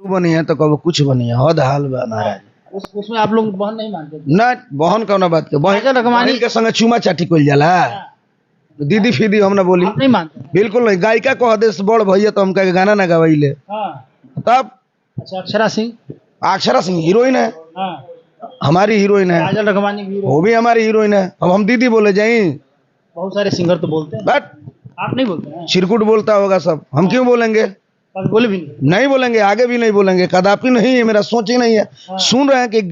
बनी है तो कब कुछ बनी है, हद हाल बा महाराज। उसमें आप लोग बहन नहीं मानते? ना बहन कौन बात के, काजल रघवानी बहन के संग चूमा चाटी कोई जाला, दीदी फीदी हम ना बोली, आप नहीं मानते? बिल्कुल नहीं। गायिका को आदेश बड़ भैया तो हम कहे गाना ना गवाइले तब। अच्छा, अक्षरा सिंह? अक्षरा सिंह हीरोइन है, हमारी हीरोइन है। काजल रघवानी भी वो भी हमारी हीरोइन है। अब हम दीदी बोले जाई? बहुत सारे सिंगर तो बोलते हैं, बट आप नहीं बोलते हैं? चिरकुट बोलता होगा सब, हम क्यों बोलेंगे? कभी बोले भी नहीं? नहीं बोलेंगे, आगे भी नहीं बोलेंगे, कदापि नहीं है, मेरा सोच ही नहीं है। सुन रहे हैं कि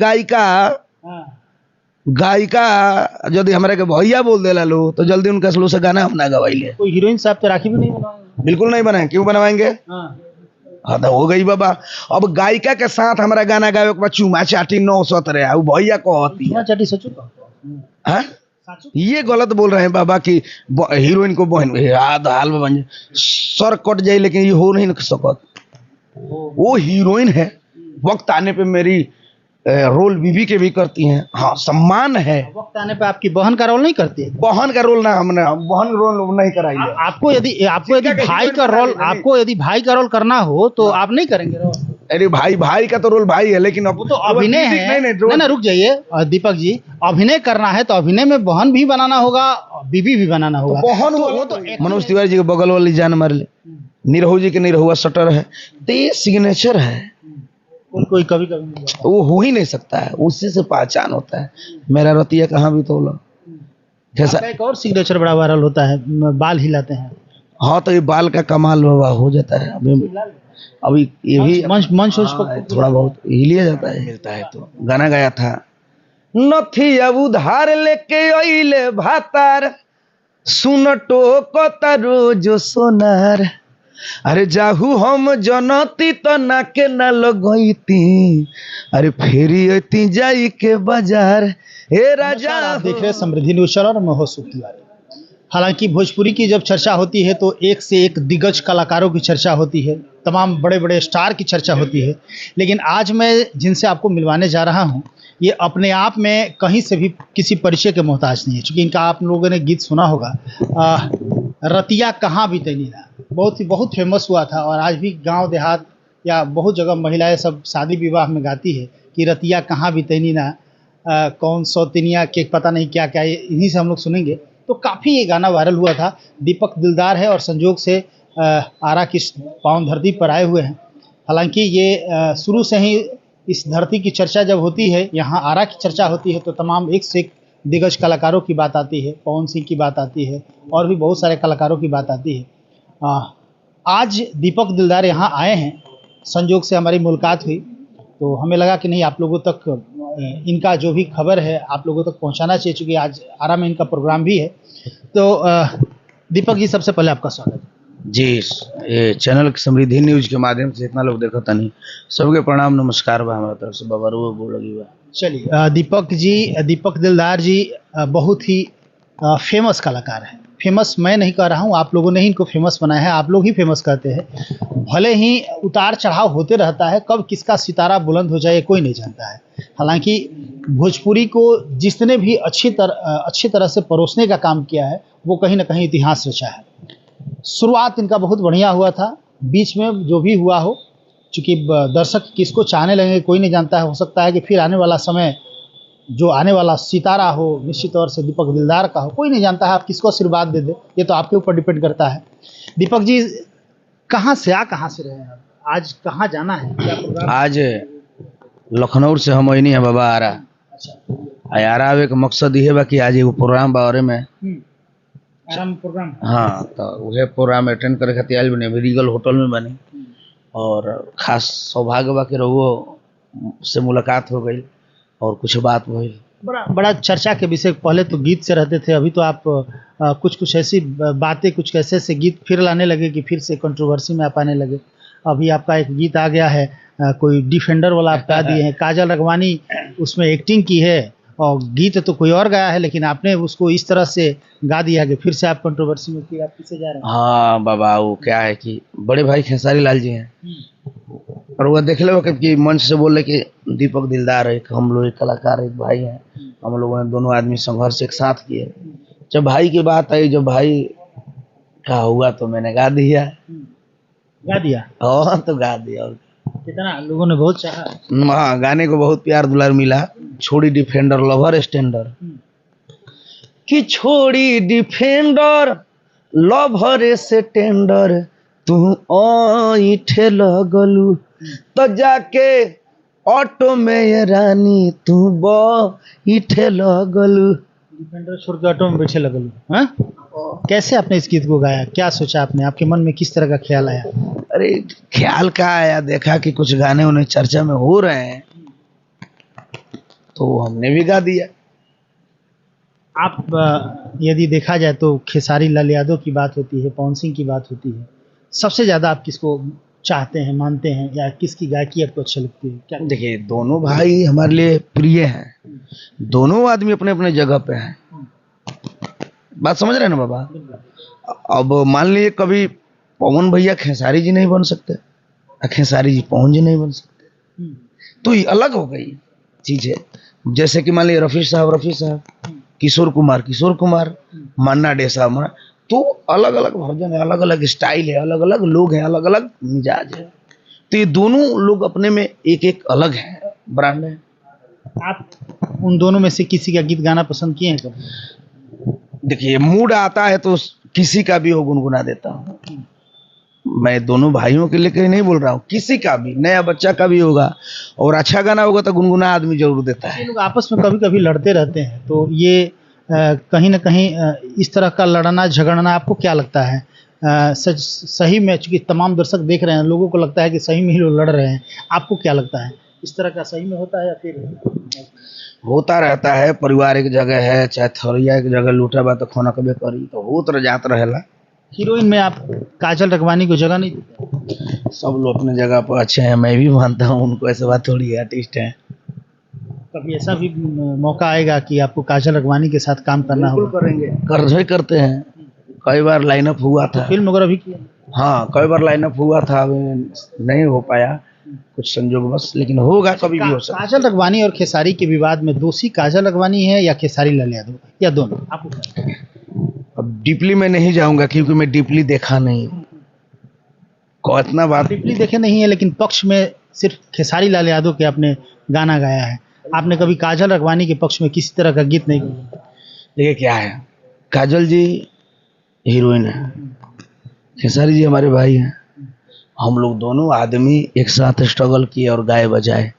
गायिका यदि हमारे के भैया बोल देला लो तो जल्दी उनका स्लो से गाना हम ना गवाइले। कोई हीरोइन साहब तो राखी भी नहीं बनवाएंगे? बिल्कुल नहीं बनाए, क्यों बनवाएंगे? हाँ तो हो गई बाबा। अब गायिका के साथ हमारा गाना गावे के बाद चूमा चाटी 900 रहे, भैया को होती है चाटी सचो हाँ? ये गलत बोल रहे हैं बाबा कि हीरोइन को बहन याद हाल में बन सर कट जाए, लेकिन ये हो नहीं सकत। वो हीरोइन है, वक्त आने पे मेरी रोल बीबी के भी करती हैं। हाँ, सम्मान है। वक्त आने पे आपकी बहन का रोल नहीं करती है? बहन का रोल ना, हमने बहन रोल नहीं कराई है। आपको यदि भाई का रोल करना हो तो आप नहीं करेंगे रोल? अरे भाई का तो रोल भाई है, लेकिन अब वो तो अभिनय है। नहीं, रुक जाइए दीपक जी, अभिनय करना है तो अभिनय में बहन भी बनाना होगा, बीबी भी बनाना होगा। बहन वो तो मनोज तिवारी जी के बगल वाली जान मार ले, निरहु जी के निरहुआ शटर है, तो ये सिग्नेचर है। कोई कभी कभी वो हो ही नहीं सकता है, उसी से पहचान होता है। मेरा रतिया कहाँ भी तो जैसा एक और सिग्नेचर बड़ा वायरल होता है, बाल हिलाते हैं। हाँ तो ये बाल का कमाल बाबा हो जाता है। अभी ये भी मंच थोड़ा बहुत हिलिया जाता है, मिलता है। तो गाना गाया था, नथी अब उधार लेके अइले भातार, सुन टोको तारो जो सोनार, अरे जाहू हम जनती तो नाके ना लगती, अरे फेरी अती जाई के बाजार। हे राजा, आप देख रहे हैं समृद्धि न्यूज चैनल और मैं हूं सुख तिवारी। हालांकि भोजपुरी की जब चर्चा होती है तो एक से एक दिग्गज कलाकारों की चर्चा होती है, तमाम बड़े बड़े स्टार की चर्चा होती है, लेकिन आज मैं जिनसे आपको मिलवाने जा रहा हूं ये अपने आप में कहीं से भी किसी परिचय के मोहताज नहीं है। चूँकि इनका आप लोगों ने गीत सुना होगा, रतिया कहाँ भी तैनी ना, बहुत फेमस हुआ था और आज भी गांव देहात या बहुत जगह महिलाएं सब शादी विवाह में गाती है कि रतिया कहाँ भी तैनी ना, कौन सौतनिया के पता नहीं क्या क्या, इन्हीं से हम लोग सुनेंगे। तो काफ़ी ये गाना वायरल हुआ था। दीपक दिलदार है और संजोग से आरा की पावन धरती पर आए हुए हैं। हालांकि ये शुरू से ही इस धरती की चर्चा जब होती है, यहाँ आरा की चर्चा होती है तो तमाम एक से एक दिग्गज कलाकारों की बात आती है, पवन सिंह की बात आती है और भी बहुत सारे कलाकारों की बात आती है। आज दीपक दिलदार यहाँ आए हैं, संजोग से हमारी मुलाकात हुई तो हमें लगा कि नहीं, आप लोगों तक इनका जो भी खबर है आप लोगों तक पहुंचाना चाहिए, चूँकि आज आरा में इनका प्रोग्राम भी है। तो दीपक जी, सबसे पहले आपका स्वागत जी। ये चैनल समृद्धि न्यूज के माध्यम से इतना लोग देखता नहीं, सबके प्रणाम नमस्कार बा हमारा तरफ से। बाबा रो बोल लगी बा। चलिए दीपक जी, दीपक दिलदार जी बहुत ही फेमस कलाकार हैं। फेमस मैं नहीं कह रहा हूँ, आप लोगों ने ही इनको फेमस बनाया है, आप लोग ही फेमस कहते हैं। भले ही उतार चढ़ाव होते रहता है, कब किसका सितारा बुलंद हो जाए कोई नहीं जानता है। हालांकि भोजपुरी को जिसने भी अच्छी तरह से परोसने का काम किया है वो कहीं ना कहीं इतिहास रचा है। शुरुआत इनका बहुत बढ़िया हुआ था, बीच में जो भी हुआ हो, चूँकि दर्शक किसको चाहने लगेंगे कोई नहीं जानता है। हो सकता है कि फिर आने वाला समय जो आने वाला सितारा हो निश्चित तौर से दीपक दिलदार का हो, कोई नहीं जानता है। आप किसको आशीर्वाद दे दे ये तो आपके ऊपर डिपेंड करता है। दीपक जी, कहाँ से रहे हैं आप? आज कहाँ जाना है, क्या प्रोग्राम? आज लखनऊ से हम अनी है बाबा आरा। अच्छा, आरा आवे का मकसद ये बा कि आज एगो प्रोग्राम बारे में आराम प्रोग्राम। हाँ, तो वह प्रोग्राम अटेंड करे खातिर आयल बने, रीगल होटल में बने और खास सौभाग्य बा कि रहुओ से मुलाकात हो गई और कुछ बात हुई। बड़ा चर्चा के विषय। पहले तो गीत से रहते थे, अभी तो आप कुछ ऐसी बातें, कुछ कैसे से गीत फिर लाने लगे कि फिर से कंट्रोवर्सी में आप आने लगे। अभी आपका एक गीत आ गया है, कोई डिफेंडर वाला आप गा दिए हैं, काजल रघवानी उसमें एक्टिंग की है और गीत तो कोई और गाया है, लेकिन आपने उसको इस तरह से गा दिया कि फिर से आप कंट्रोवर्सी में, फिर आप पीछे जा रहे हैं। हाँ बाबा, वो क्या है कि बड़े भाई खेसारी लाल जी हैं और वह देख लो कि मंच से बोले कि दीपक दिलदार एक हम लोग एक कलाकार एक भाई हैं, हम लोगों ने दोनों आदमी संघर्ष एक साथ किए। जब भाई की बात आई, जब भाई का हुआ तो मैंने गा दिया। गा दिया? हाँ, तो गा दिया। कितना लोगों ने बहुत चाहा। हाँ, गाने को बहुत प्यार दुलार मिला। छोड़ी डिफेंडर लवर स्टैंडर कि छोड़ी डिफेंडर लवर से टेंडर तू ऐठे लगलू तो जाके ऑटो में ये रानी तू बैठे लगलू। डिफेंडर छोड़ के ऑटो में बैठे लगल। हाँ, कैसे आपने इस गीत को गाया, क्या सोचा आपने, आपके मन में किस तरह का ख्याल आया? अरे ख्याल का आया, देखा कि कुछ गाने उन्हें चर्चा में हो रहे हैं तो हमने भी गा दिया। आप यदि देखा जाए तो खेसारी लाल यादव की बात होती है, पवन सिंह की बात होती है, सबसे ज़्यादा आप किसको चाहते हैं, मानते हैं, या किसकी गायकी आपको अच्छी लगती है? क्या देखिए, दोनों भाई हमारे लिए प्रिय हैं, दोनों आदमी अपने अपने जगह पे हैं। बात समझ रहे हैं ना बाबा? अब मान लीजिए कभी पवन भैया खेसारी जी नहीं बन सकते, खेसारी जी पवन जी नहीं बन सकते, तो ये अलग हो गई चीजें। जैसे कि मान लीजिए रफी साहब, किशोर कुमार, मन्ना डे साहब, तो अलग अलग वर्जन है, अलग अलग स्टाइल है, अलग अलग लोग हैं, अलग अलग मिजाज है। तो ये दोनों लोग अपने में एक एक अलग है, ब्रांड है। आप उन दोनों में से किसी का गीत गाना पसंद किए हैं कभी? देखिए, मूड आता है तो किसी का भी हो गुनगुना देता हूँ। मैं दोनों भाइयों के लिए नहीं बोल रहा हूँ, किसी का भी, नया बच्चा का भी होगा और अच्छा गाना होगा तो गुनगुना आदमी जरूर देता है। ये लोग आपस में कभी कभी लड़ते रहते हैं, तो ये कहीं ना कहीं इस तरह का लड़ना झगड़ना आपको क्या लगता है? सही में, चूंकि तमाम दर्शक देख रहे हैं, लोगों को लगता है कि सही में ही लोग लड़ रहे हैं, आपको क्या लगता है, इस तरह का सही में होता है या फिर होता रहता है? परिवार एक जगह है, चाहे थोरिया एक जगह, लूटा बा तो खोना कभी करी, तो होत रह जात रहेला। हीरोइन में आप काजल रखवानी को जगह नहीं देते? सब लोग अपने जगह पर अच्छे हैं, मैं भी मानता हूँ उनको, ऐसे बात थोड़ी है, आर्टिस्ट हैं। कभी ऐसा भी मौका आएगा कि आपको काजल रखवानी के साथ काम करना होगा? करेंगे, करते हैं, कई बार लाइनअप हुआ था। फिल्म वगैरह भी किया? हाँ, कई बार लाइनअप हुआ था, नहीं हो पाया कुछ संजोगवश, लेकिन होगा, कभी भी हो सकता है। काजल रखवानी और खेसारी के विवाद में दोषी काजल रखवानी है या खेसारी लाल यादव, या दोनों? आपको अब डीपली में नहीं जाऊंगा क्योंकि मैं डीपली देखा नहीं को, इतना बात डीपली देखे नहीं है, लेकिन पक्ष में सिर्फ खेसारी लाल यादव के आपने गाना गाया है, आपने कभी काजल रखवानी के पक्ष में किसी तरह का गीत नहीं गाया? देखिए क्या है, काजल जी हीरोइन है, खेसारी जी हमारे भाई हैं, हम लोग दोनों आदमी एक साथ स्ट्रगल किए और गाए बजाए,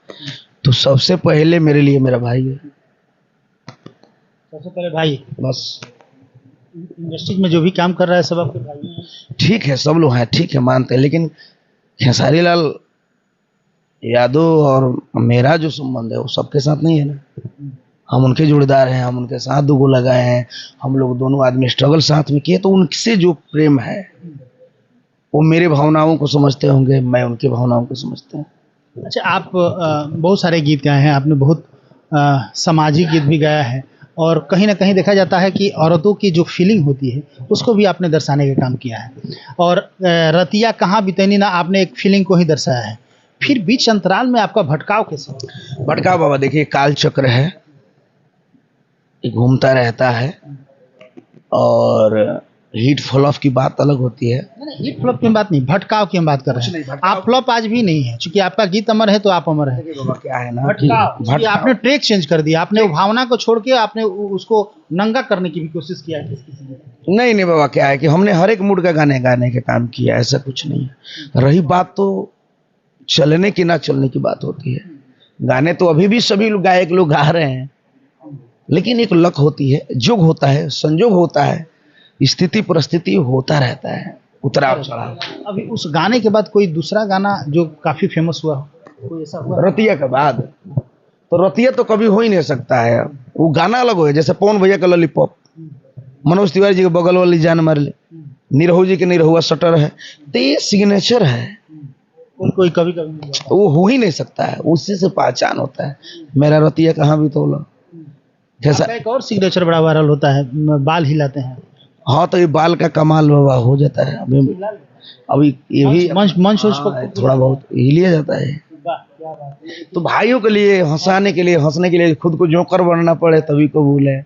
तो सबसे पहले मेरे लिए मेरा भाई है। सबसे पहले भाई, बस। इंडस्ट्री में जो भी काम कर रहा है सब आपके भाई हैं? ठीक है, सब लोग हैं, ठीक है, मानते हैं, लेकिन खेसारी लाल यादव और मेरा जो संबंध है वो सबके साथ नहीं है ना। हम उनके जोड़ीदार हैं, हम उनके साथ दुगो लगाए हैं, हम लोग दोनों आदमी स्ट्रगल साथ में किए, तो उनसे जो प्रेम है वो मेरे भावनाओं को समझते होंगे, मैं उनके भावनाओं को समझते हैं। अच्छा, आप बहुत सारे गीत गाए हैं, आपने बहुत सामाजिक गीत भी गाया है, और कहीं ना कहीं देखा जाता है कि औरतों की जो फीलिंग होती है उसको भी आपने दर्शाने का काम किया है, और रतिया कहाँ बितैनी ना, आपने एक फीलिंग को ही दर्शाया है। फिर बीच अंतराल में आपका भटकाव कैसे? भटकाव बाबा, देखिए, काल चक्र है, ये घूमता रहता है, और हिट फ्लॉप की बात अलग होती है। हिट फ्लॉप की बात नहीं, भटकाव की हम बात कर रहे हैं। आप फ्लॉप आज भी नहीं है, क्योंकि आपका गीत अमर है तो आप अमर है। क्या है ना, भटकाव, आपने ट्रैक चेंज कर दिया, आपने वो भावना को छोड़ के आपने उसको नंगा करने की भी कोशिश किया है किसी ने? नहीं बाबा, क्या है कि हमने हर एक मूड का गाने गाने का काम किया, ऐसा कुछ नहीं है। रही बात तो चलने की ना चलने की बात होती है, गाने तो अभी भी सभी लोग गायक लोग गा रहे हैं, लेकिन एक लक होती है, जुग होता है, संजोग होता है, स्थिति परिस्थिति होता रहता है, उतराव चढ़ाव। अभी उस गाने के बाद कोई दूसरा गाना जो काफी फेमस हुआ, कोई ऐसा हुआ? रतिया के बाद तो रतिया तो कभी हो ही नहीं सकता है, वो गाना अलग हो, जैसे पवन भैया का लॉलीपॉप, मनोज तिवारी जी के बगल वाली जान मार ले, निरहु जी के निरहुआ शटर है, तो ये सिग्नेचर है, कोई कभी कभी वो हो ही नहीं सकता है, उसी से पहचान होता है। मेरा रतिया कहाँ भी तो लो जैसा। एक और सिग्नेचर बड़ा वायरल होता है, बाल हिलाते हैं। हाँ, तो ये बाल का कमाल बाबा हो जाता है, अभी ये भी मंच उसको थोड़ा बहुत हिल लिया जाता है। तो भाइयों के लिए हंसाने के लिए, हंसने के लिए खुद को जोकर बनना पड़े तभी कबूल है।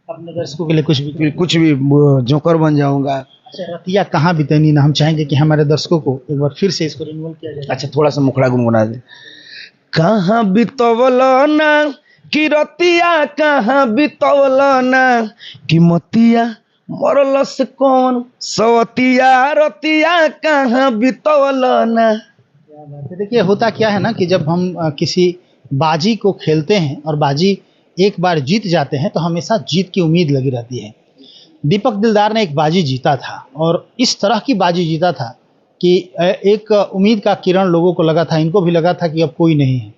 अपने दर्शकों के लिए कुछ भी जोकर बन जाऊंगा, अच्छा, रतिया कहाँ बितैनी ना, हम चाहेंगे कि हमारे दर्शकों को एक बार फिर से इसको रिन्यूअल किया जाए। अच्छा थोड़ा सा मुखड़ा गुनगुना दे। कहाँ बितवल ना कि रतिया, कहाँ बितवल ना कि मतिया, मरल से कौन सवतिया, रतिया कहाँ बितवल ना। क्या बात है। देखिए होता क्या है ना कि जब हम किसी बाजी को खेलते हैं और बाजी एक बार जीत जाते हैं तो हमेशा जीत की उम्मीद लगी रहती है। दीपक दिलदार ने एक बाजी जीता था और इस तरह की बाजी जीता था कि एक उम्मीद का किरण लोगों को लगा था, इनको भी लगा था कि अब कोई नहीं है।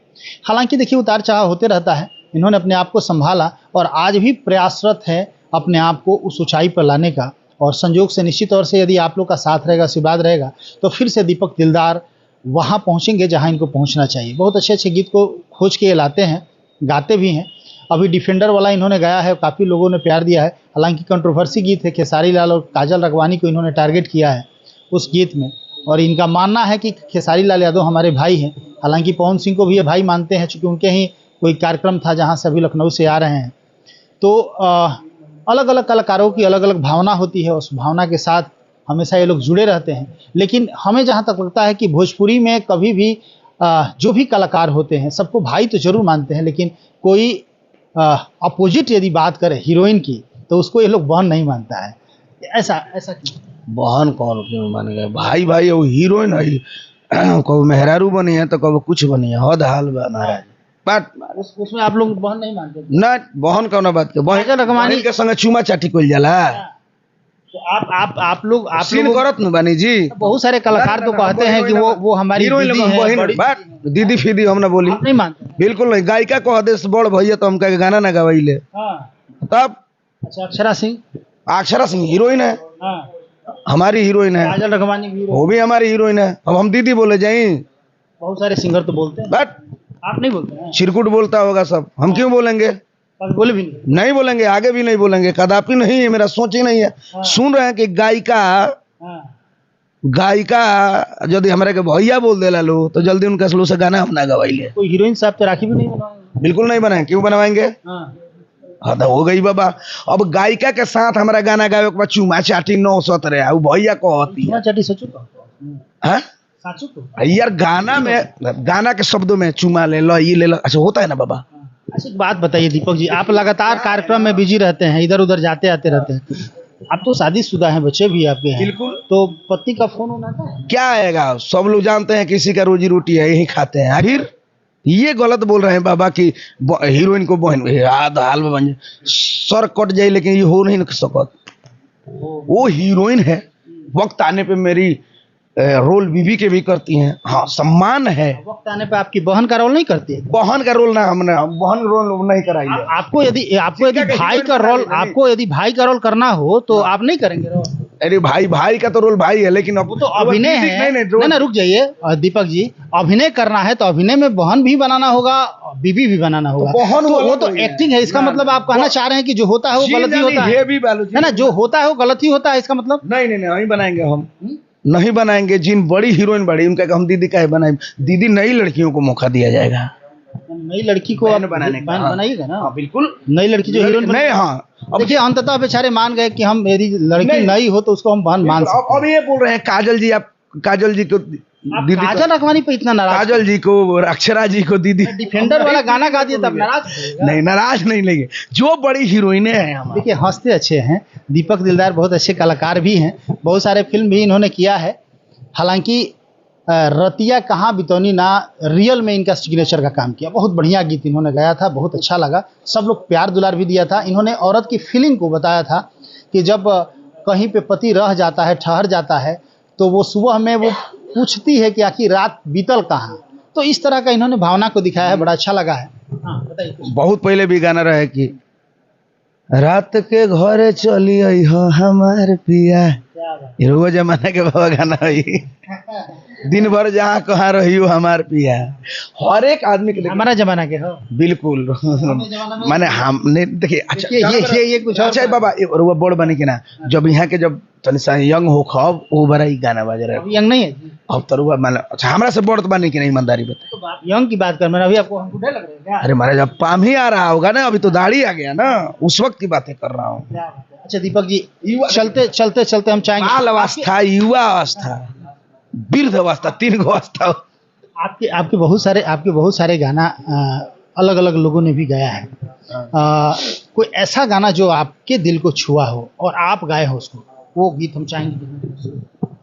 हालांकि देखिए उतार चढ़ाव होते रहता है, इन्होंने अपने आप को संभाला और आज भी प्रयासरत है अपने आप को उस ऊंचाई पर लाने का। और संयोग से निश्चित तौर से यदि आप लोग का साथ रहेगा, आशीर्वाद रहेगा, तो फिर से दीपक दिलदार वहाँ पहुँचेंगे जहाँ इनको पहुँचना चाहिए। बहुत अच्छे अच्छे गीत को खोज के ये लाते हैं, गाते भी हैं। अभी डिफेंडर वाला इन्होंने गाया है, काफ़ी लोगों ने प्यार दिया है। हालांकि कंट्रोवर्सी गीत है, खेसारी लाल और काजल रखवानी को इन्होंने टारगेट किया है उस गीत में, और इनका मानना है कि खेसारी लाल यादव हमारे भाई हैं। हालांकि पवन सिंह को भी ये भाई मानते हैं, चूँकि उनके ही कोई कार्यक्रम था जहाँ सभी लखनऊ से आ रहे हैं। तो अलग अलग कलाकारों की अलग अलग भावना होती है, उस भावना के साथ हमेशा ये लोग जुड़े रहते हैं। लेकिन हमें जहाँ तक लगता है कि भोजपुरी में कभी भी जो भी कलाकार होते हैं सबको भाई तो जरूर मानते हैं, लेकिन कोई अपोजिट यदि बात करे हीरोइन की तो उसको ये लोग बहन नहीं मानता है। ऐसा ऐसा क्यों? बहन कौन क्यों मान गए, भाई भाई वो हीरोइन है। कब मेहरारू बनी है तो कब कुछ बनी है, हद हाल बा महाराज। बात उसमें आप लोग बहन नहीं मानते? ना बहन कौन बात के, काजल रखवानी बहन के संग चूमा चाटी कोल जाला। तो आप लोग सीन करत न बानी जी। बहुत सारे कलाकार तो कहते हैं कि वो हमारी हीरोइन दीदी है, बड़ी बात दीदी फीदी हम ना बोली, आप नहीं मानते? बिल्कुल नहीं। गायिका को आदेश बड़ भैया तो हम कह गाना ना गवाइले हाँ। तब। अच्छा, अक्षरा सिंह? अक्षरा सिंह हीरोइन है, हाँ। हमारी हीरोइन है। काजल रखवानी भी वो भी हमारी हीरोइन है। अब हम दीदी बोले जाई? बहुत सारे सिंगर तो बोलते हैं, बट आप नहीं बोलते हैं? चिरकुट बोलता होगा सब, हम क्यों बोलेंगे? बोले भी नहीं। नहीं बोलेंगे, आगे भी नहीं बोलेंगे, कदापि नहीं है, मेरा सोच ही नहीं है। हाँ। सुन रहे हैं कि गायिका हाँ। गायिका यदि हमारे के भैया बोल देला लो तो जल्दी उनका स्लो से गाना हम ना गवाइले। कोई हीरोइन साहब तो राखी भी नहीं बनवाएंगे? बिल्कुल नहीं बनाए, क्यों बनवाएंगे? हाँ। हद हो गई बाबा। अब गायिका के साथ हमारा गाना गावे के बाद चूमा चाटी 900 रहे, वो भैया कहती चूमा है। चाटी सचो तो हाँ? साचो तो यार गाना में, गाना के शब्दों में चूमा ले लो, ये ले लो, अच्छा होता है ना बाबा। अच्छा, एक बात बताइए दीपक जी, आप लगातार कार्यक्रम में बिजी रहते हैं, इधर उधर जाते आते रहते हैं, आप तो शादीशुदा हैं, बच्चे भी आपके हैं, बिल्कुल। तो पति का फोन होना था? क्या आएगा, सब लोग जानते हैं किसी का रोजी रोटी है, यही खाते हैं। फिर ये गलत बोल रहे हैं बाबा कि हीरोइन को बहन हाल में बन जाए, सर कट जाए, लेकिन ये हो नहीं सकत। वो हीरोइन है, वक्त आने पे मेरी रोल बीवी के भी करती हैं। हाँ, सम्मान है। वक्त आने पे आपकी बहन का रोल नहीं करती है? बहन का रोल ना, हमने बहन रोल नहीं कराई है। आपको यदि भाई का रोल करना हो तो आप नहीं करेंगे रोल? अरे भाई का तो रोल भाई है, लेकिन अब वो तो अभिनय है। नहीं ना, रुक जाइए दीपक जी, अभिनय करना है तो अभिनय में बहन भी बनाना होगा, बीवी भी बनाना होगा। बहन वो तो एक्टिंग है, इसका मतलब आप कहना चाह रहे हैं कि जो होता है वो गलत ही होता है ना? जो होता है वो गलत ही होता है, इसका मतलब? नहीं बनाएंगे हम, नहीं बनाएंगे। जिन बड़ी हीरोइन बड़ी, उनका हम दीदी का बनाए। दीदी नई लड़कियों को मौका दिया जाएगा, नई लड़की को आप बनाने का बनाइएगा ना? हाँ, बिल्कुल। नई लड़की जो हीरोइन नहीं, हाँ। अब देखिए अंततः बेचारे मान गए कि हम, यदि लड़की नई हो तो उसको हम बहन मान सकते हैं। अब ये बोल रहे हैं काजल जी, आप काजल जी को दीदी, काजल रखवानी पे इतना नाराज? काजल जी को, अक्षरा जी को दीदी। डिफेंडर वाला गाना गा दिया तब नाराज? नहीं, नाराज नहीं लेंगे, जो बड़ी हीरोइनें हैं हमारी। देखिए हंसते अच्छे हैं दीपक दिलदार, बहुत अच्छे कलाकार भी हैं, बहुत सारे फिल्म भी इन्होंने किया है। हालांकि रतिया कहाँ बितौनी ना रियल में इनका सिग्नेचर का काम किया, बहुत बढ़िया गीत इन्होंने गाया था, बहुत अच्छा लगा, सब लोग प्यार दुलार भी दिया था। इन्होंने औरत की फीलिंग को बताया था कि जब कहीं पे पति रह जाता है, ठहर जाता है, तो वो सुबह में वो पूछती है कि आखिर रात बीतल कहाँ। तो इस तरह का इन्होंने भावना को दिखाया है, बड़ा अच्छा लगा है। हाँ, बताइए। बहुत पहले भी गाना रहा है कि रात के घरे चली आई हो हमार पिया, ये वो जमाना के बाबा गाना है। दिन भर जहाँ कहाँ रही हो हमार पिया, हर एक आदमी के। हमारा जमाना के हो? बिल्कुल। माने हमने देखिए, अच्छा ये कुछ अच्छा बाबा, वो बोर्ड बने के ना, जब यहाँ के जब तनी सा यंग हो खब, वो बड़ा ही गाना बज रहा है। यंग नहीं है अब तो माने, अच्छा हमरा से बोर्ड बने के नहीं, ईमानदारी बता। तो यंग की बात कर, मैंने अभी आपको हम बुढ़े लग रहे हैं क्या? अरे महाराज, अब पाम ही आ रहा होगा ना, अभी तो दाढ़ी आ गया ना, उस वक्त की बातें कर रहा हूँ। अच्छा दीपक जी, चलते चलते चलते हम चाहेंगे बाल अवस्था, युवा अवस्था, वृद्ध अवस्था, 3 गो अवस्था। आपके बहुत सारे गाना अलग अलग लोगों ने भी गाया है। कोई ऐसा गाना जो आपके दिल को छुआ हो और आप गाए हो उसको, वो गीत हम चाहेंगे।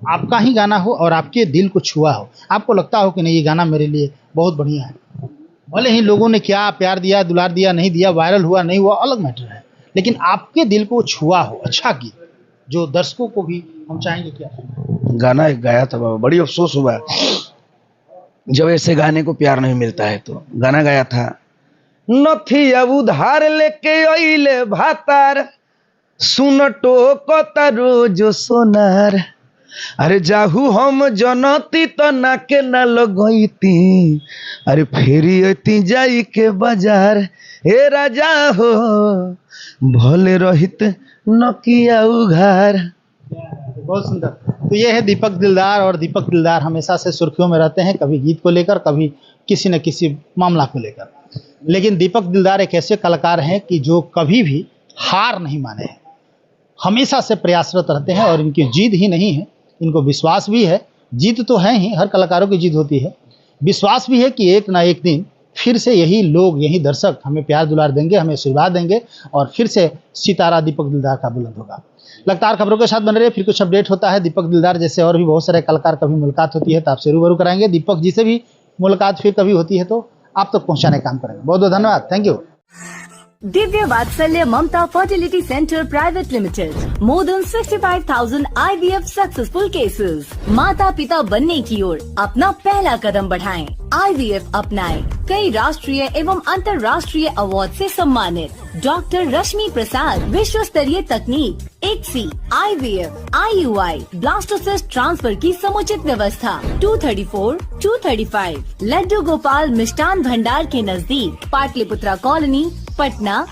आपका ही गाना हो और आपके दिल को छुआ हो, आपको लगता हो कि नहीं ये गाना मेरे लिए बहुत बढ़िया है, भले ही लोगों ने क्या प्यार दिया, दुलार दिया, नहीं दिया, वायरल हुआ नहीं हुआ, अलग मैटर है, लेकिन आपके दिल को छुआ हो अच्छा गीत, जो दर्शकों को भी हम चाहेंगे। क्या गाना एक गाया था बाबा, बड़ी अफसोस हुआ जब ऐसे गाने को प्यार नहीं मिलता है। तो गाना गाया था, नथिया उधार लेके अइले भातार, सुन टोकता रोज सोनार, अरे जाहू हम जनती तो नाके न लगैती, अरे फेरी अती जाई के बाजार, हे राजा हो भले रहित नकिया उघार। बहुत सुंदर। तो ये है दीपक दिलदार, और दीपक दिलदार हमेशा से सुर्खियों में रहते हैं, कभी गीत को लेकर, कभी किसी न किसी मामला को लेकर। लेकिन दीपक दिलदार एक ऐसे कलाकार हैं कि जो कभी भी हार नहीं माने हैं, हमेशा से प्रयासरत रहते हैं, और इनकी जीत ही नहीं है, इनको विश्वास भी है। जीत तो है ही, हर कलाकारों की जीत होती है, विश्वास भी है कि एक ना एक दिन फिर से यही लोग, यही दर्शक हमें प्यार दुलार देंगे, हमें आशीर्वाद देंगे, और फिर से सितारा दीपक दिलदार का बुलंद होगा। लगातार खबरों के साथ बने रहे, फिर कुछ अपडेट होता है। दीपक दिलदार जैसे और भी बहुत सारे कलाकार, कभी मुलाकात होती है तो आपसे रूबरू कराएंगे। दीपक जी से भी मुलाकात फिर कभी होती है तो आप तक पहुंचाने का काम करेंगे। बहुत बहुत धन्यवाद, thank you. Divya Vatsalya Mamta fertility centre private limited, more than 65,000 IVF successful cases. माता पिता बनने की ओर अपना पहला कदम बढ़ाएं, IVF अपनाएं। कई राष्ट्रीय एवं अंतर्राष्ट्रीय अवार्ड से सम्मानित डॉक्टर रश्मि प्रसाद, विश्व स्तरीय तकनीक, ICSI, IVF, IUI, blastocyst transfer की समुचित व्यवस्था। 234, 235 लड्डू गोपाल मिष्ठान भंडार के नजदीक, पाटलिपुत्रा कॉलोनी, पटना